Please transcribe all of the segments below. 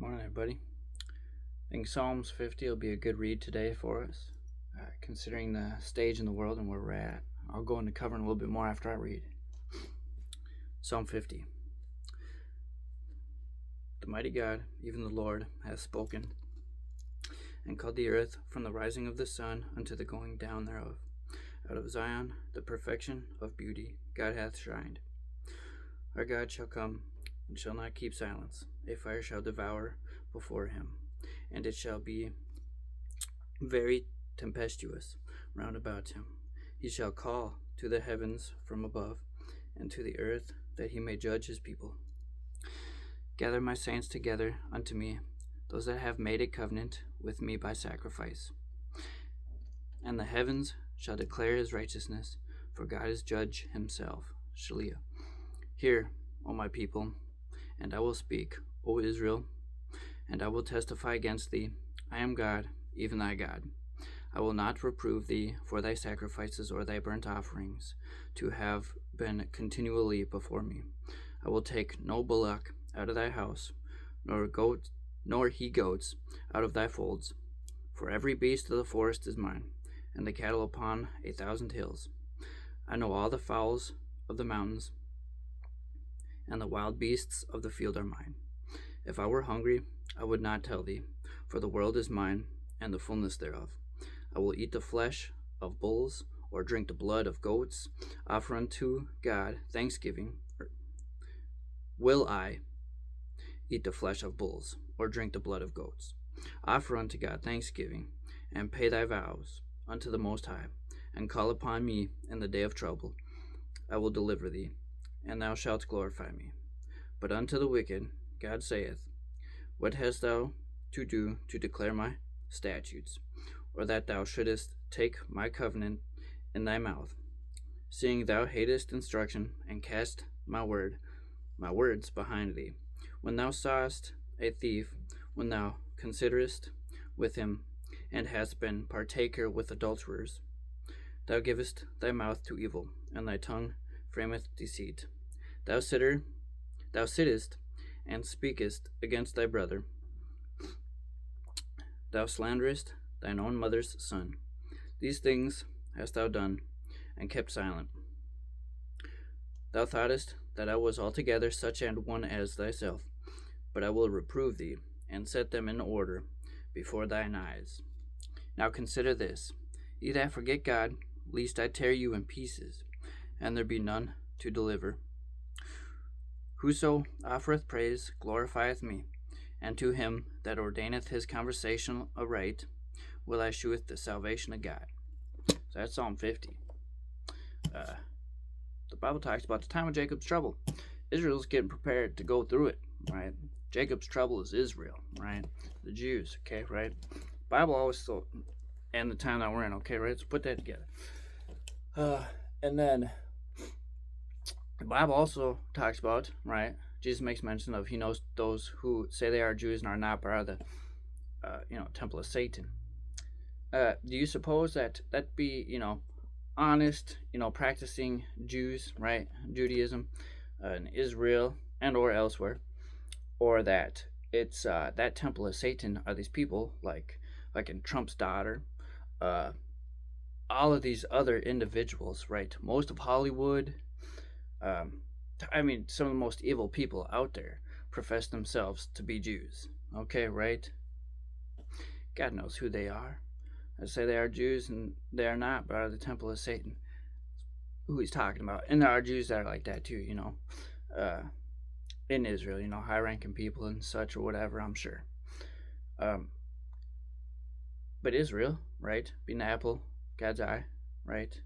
Morning, everybody. I think Psalms 50 will be a good read today for us, considering the stage in the world and where we're at. I'll go into covering a little bit more after I read. Psalm 50. The mighty God, even the Lord, hath spoken, and called the earth from the rising of the sun unto the going down thereof. Out of Zion, the perfection of beauty, God hath shined. Our God shall come, and shall not keep silence. A fire shall devour before him, and it shall be very tempestuous round about him. He shall call to the heavens from above, and to the earth, that he may judge his people. Gather my saints together unto me, those that have made a covenant with me by sacrifice. And the heavens shall declare his righteousness, for God is judge himself. Shaliah. Hear, O my people, and I will speak, O Israel, and I will testify against thee. I am God, even thy God. I will not reprove thee for thy sacrifices or thy burnt offerings, to have been continually before me. I will take no bullock out of thy house, nor he goats out of thy folds. For every beast of the forest is mine, and the cattle upon 1,000 hills. I know all the fowls of the mountains, and the wild beasts of the field are mine. If I were hungry, I would not tell thee, for the world is mine, and the fullness thereof. I will eat the flesh of bulls, or drink the blood of goats, offer unto God thanksgiving. Will I eat the flesh of bulls, or drink the blood of goats? Offer unto God thanksgiving, and pay thy vows unto the Most High, and call upon me in the day of trouble. I will deliver thee, and thou shalt glorify me. But unto the wicked God saith, What hast thou to do to declare my statutes, or that thou shouldest take my covenant in thy mouth, seeing thou hatest instruction, and cast my words behind thee? When thou sawest a thief, when thou considerest with him, and hast been partaker with adulterers, thou givest thy mouth to evil, and thy tongue frameth deceit. Thou sittest and speakest against thy brother. Thou slanderest thine own mother's son. These things hast thou done, and kept silent. Thou thoughtest that I was altogether such an one as thyself, but I will reprove thee, and set them in order before thine eyes. Now consider this, ye that forget God, lest I tear you in pieces, and there be none to deliver. Whoso offereth praise glorifieth me, and to him that ordaineth his conversation aright will I sheweth the salvation of God. So that's Psalm 50. The Bible talks about the time of Jacob's trouble. Israel's getting prepared to go through it, right? Jacob's trouble is Israel, right? The Jews, okay, right? Bible always so, and the time that we're in, okay, right? So put that together. And then the Bible also talks about, right? Jesus makes mention of he knows those who say they are Jews and are not, but are the, temple of Satan. Do you suppose that be, honest, practicing Jews, right? Judaism in Israel and or elsewhere, or that it's that temple of Satan are these people like in Trump's daughter, all of these other individuals, right? Most of Hollywood, some of the most evil people out there profess themselves to be Jews. Okay, right? God knows who they are. I say they are Jews and they are not, but are the temple of Satan. Who he's talking about. And there are Jews that are like that too, in Israel, high-ranking people and such or whatever, I'm sure. But Israel, right? Being the apple, God's eye, right?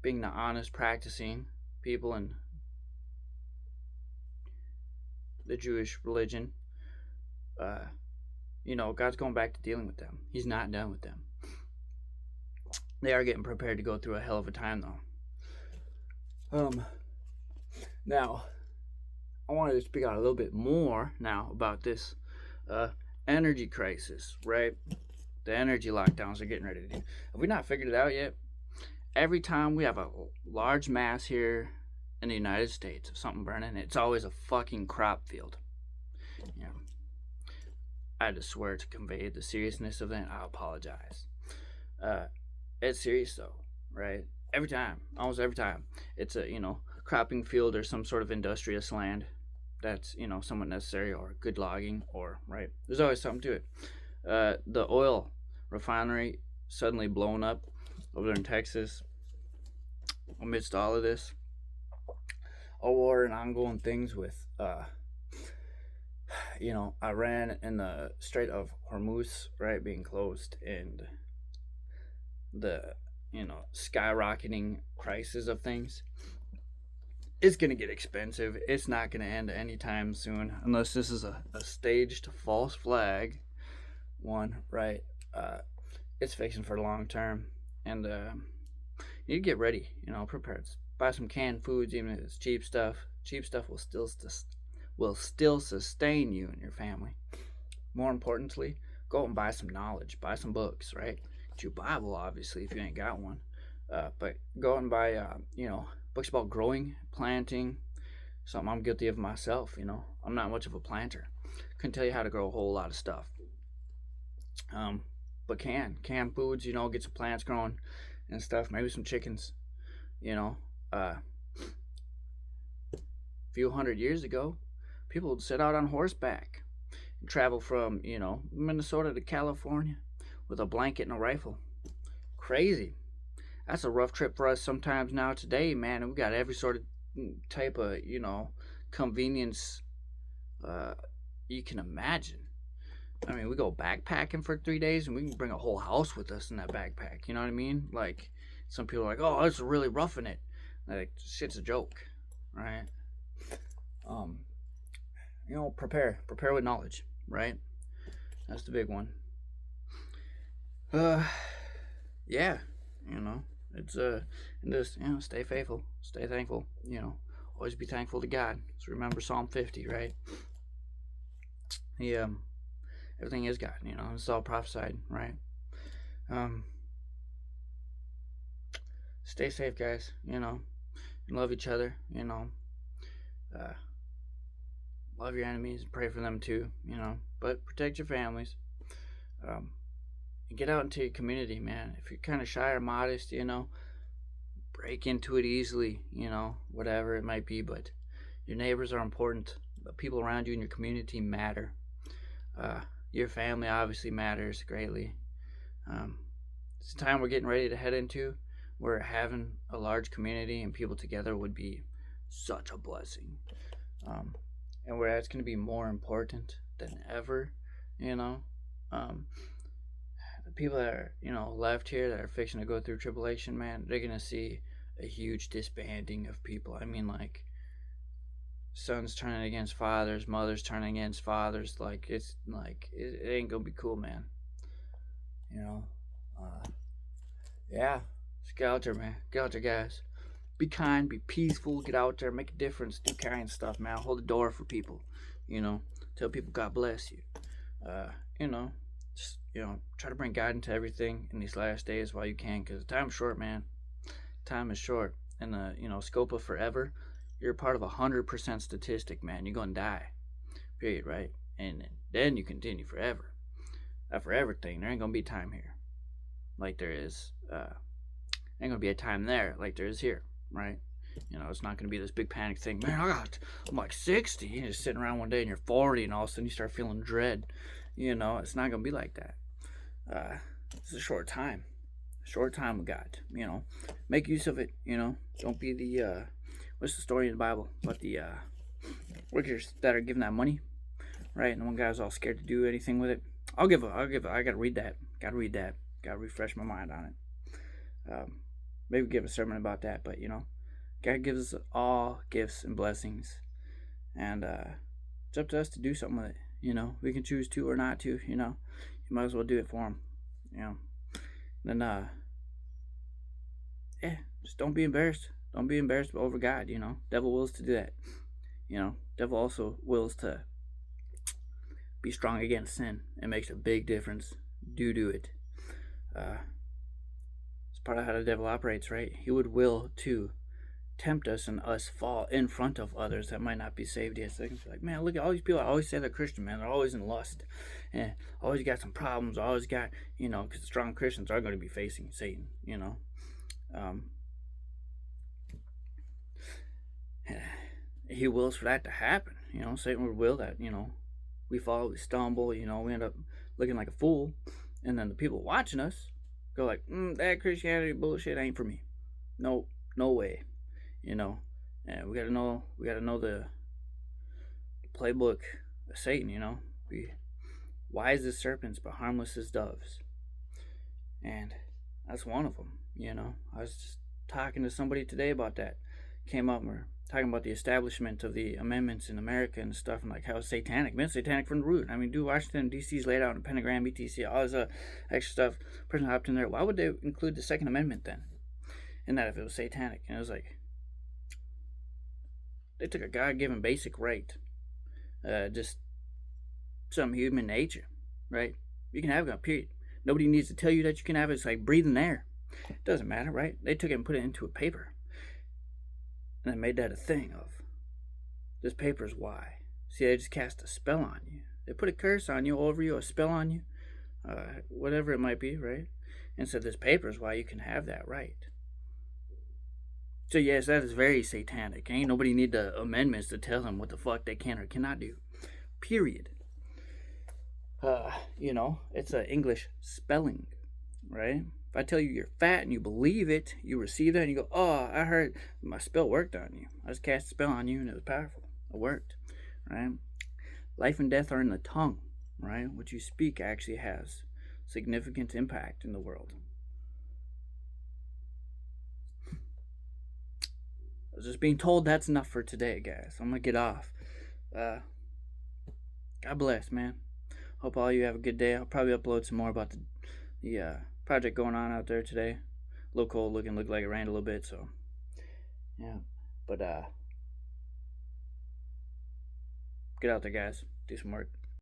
Being the honest, practicing people in the Jewish religion, God's going back to dealing with them. He's not done with them. They are getting prepared to go through a hell of a time, though. Now, I wanted to speak out a little bit more now about this energy crisis, right? The energy lockdowns are getting ready to do. Have we not figured it out yet? Every time we have a large mass here in the United States of something burning, it's always a fucking crop field. You know, I had to swear to convey the seriousness of that. I apologize. Uh, it's serious though, right? Every time, almost every time, it's a cropping field or some sort of industrious land that's somewhat necessary, or good logging, or right. There's always something to it. The oil refinery suddenly blown up over there in Texas amidst all of this, all war and ongoing things with Iran and the Strait of Hormuz, right, being closed, and the skyrocketing prices of things. It's gonna get expensive. It's not gonna end anytime soon, unless this is a staged false flag one, right? It's fixing for the long term, and you get ready, prepared. Buy some canned foods, even if it's cheap stuff. Cheap stuff will still sustain you and your family. More importantly, go out and buy some knowledge, buy some books, right? Get your Bible, obviously, if you ain't got one. But go out and buy, books about growing, planting. Something I'm guilty of myself. I'm not much of a planter. Couldn't tell you how to grow a whole lot of stuff. But canned foods, get some plants growing and stuff. Maybe some chickens. A few hundred years ago, people would set out on horseback and travel from Minnesota to California with a blanket and a rifle. Crazy. That's a rough trip for us sometimes now today, man. And we got every sort of type of convenience you can imagine. I mean, we go backpacking for 3 days and we can bring a whole house with us in that backpack. You know what I mean? Like, some people are like, oh, it's really roughing it. Like, shit's a joke, right? Prepare with knowledge, right? That's the big one. Yeah, it's and just stay faithful, stay thankful. Always be thankful to God. So remember Psalm 50, right? Everything is God. It's all prophesied, right? Stay safe, guys. And love each other. Love your enemies. Pray for them too. But protect your families. Get out into your community, man. If you're kind of shy or modest, break into it easily. Whatever it might be. But your neighbors are important. The people around you in your community matter. Your family obviously matters greatly. It's a time we're getting ready to head into, where having a large community and people together would be such a blessing. And where that's going to be more important than ever, the people that are, left here that are fixing to go through tribulation, man, they're going to see a huge disbanding of people. I mean, like, sons turning against fathers, mothers turning against fathers. Like, it's like, it ain't going to be cool, man. Yeah. Just get out there, man. Get out there, guys. Be kind, be peaceful, get out there, make a difference, do kind stuff, man. Hold the door for people, tell people God bless you. Just, try to bring God into everything in these last days while you can, because time's short, man. Time is short. And the, scope of forever, you're a part of 100% statistic, man. You're going to die, period, right? And then you continue forever. That forever thing, there ain't going to be time here like there is, ain't going to be a time there like there is here. Right? It's not going to be this big panic thing. Man, I'm like 60. You're just sitting around one day and you're 40 and all of a sudden you start feeling dread. It's not going to be like that. It's a short time. Short time with God. Make use of it. Don't be the, what's the story in the Bible about the workers that are giving that money? Right? And the one guy was all scared to do anything with it. I got to read that. Got to refresh my mind on it. Maybe give a sermon about that, but God gives us all gifts and blessings, and it's up to us to do something with it. We can choose to or not to. You might as well do it for Him. Then just don't be embarrassed. Don't be embarrassed over God. Devil wills to do that. Devil also wills to be strong against sin. It makes a big difference. Do it. Part of how the devil operates, right? He would will to tempt us and us fall in front of others that might not be saved yet. So they can be like, man, look at all these people that always say they're Christian, man. They're always in lust and always got some problems. Always got, because strong Christians are going to be facing Satan, He wills for that to happen. Satan would will that, we fall, we stumble, we end up looking like a fool. And then the people watching us go like, that Christianity bullshit ain't for me. No way. And we gotta know the playbook of Satan. Be wise as serpents but harmless as doves, and that's one of them. I was just talking to somebody today about that. Came up and we're talking about the establishment of the amendments in America and stuff, and like how it's satanic. Man, it's satanic from the root. I mean, dude, Washington D.C.'s laid out in a pentagram, ETC, all this extra stuff. Person hopped in there. Why would they include the Second Amendment then? In that, if it was satanic? And it was like, they took a God-given basic right, just some human nature, right? You can have a gun, period. Nobody needs to tell you that you can have it. It's like breathing air. It doesn't matter, right? They took it and put it into a paper, and they made that a thing of, this paper's why. See, they just cast a spell on you. They put a curse on you, over you, a spell on you, whatever it might be, right? And so this paper's why you can have that right. So yes, that is very satanic. Ain't nobody need the amendments to tell them what the fuck they can or cannot do. Period. It's an English spelling, right? If I tell you you're fat and you believe it, you receive that and you go, oh, I heard my spell worked on you. I just cast a spell on you and it was powerful. It worked, right? Life and death are in the tongue, right? What you speak actually has significant impact in the world. I was just being told that's enough for today, guys. I'm going to get off. God bless, man. Hope all you have a good day. I'll probably upload some more about the project going on out there today. A little cold looking, looked like it rained a little bit, so yeah. But get out there, guys. Do some work.